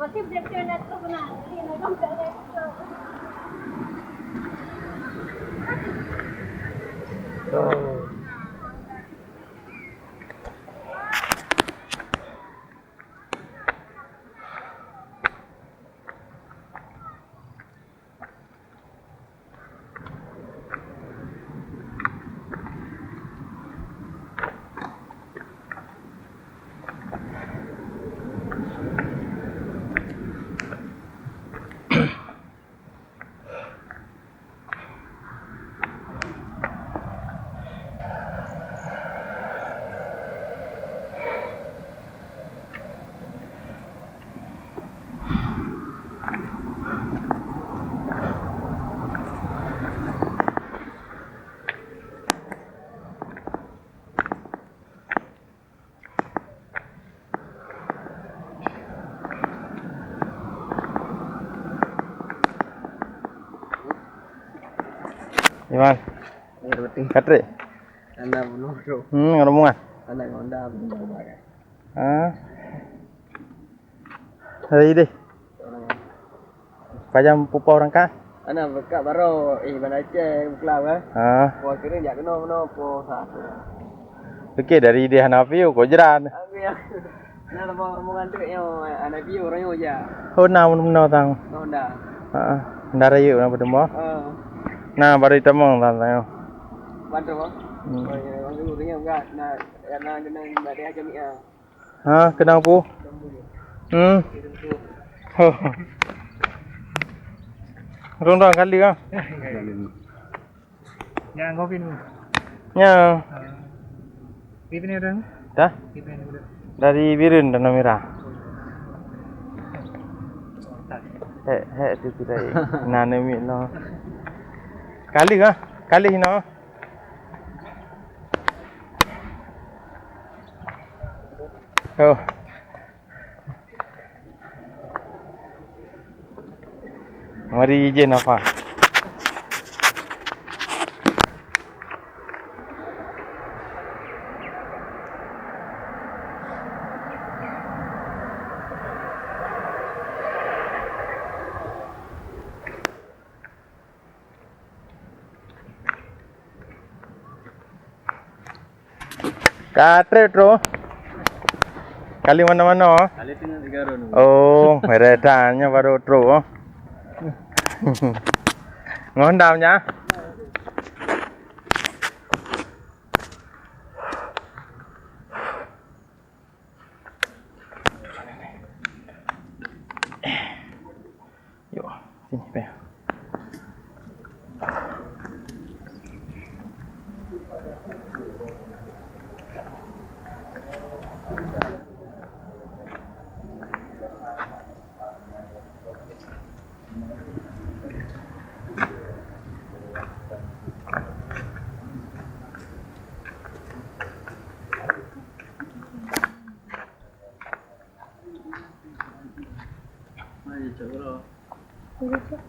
Masih belajar net tu benar. Ini nak belajar. Gimana? Katri? Anda bunuh bro. Ngomong ah? Anda ngonda bunuh bagai. Hari deh. Pajam pupa orang kah? Anda berkat baru mana cek buklab eh. Gua kira jak kena mana po satu. Okey dari dia Hanafi kau jeran. Nah, lepas omongan tu yang anak view orang yang aja. Oh, nama tang. Honda. Ndara yuk nama demo. Nah, baru itu mong tang. Bantu bang. Oh, ya, bang tu yang enggak. Nah, kena dari aja ni ah. Kenang pu? Rong kali kan? Jangan kopi ni. Ya. Pipi ni orang? Dah? Pipi ni orang. Dari Birun dan Merah. Tu kita. Nane mi no. Kali kah? Kali no. Oh. Mari je apa? Katre tro. Kali mana-mana? Kali tinggal 3 round. Oh, meretanya baru tro. Ngon đào nhá. Yuk, sini Pe. Ayo coba lo. Ini tuh.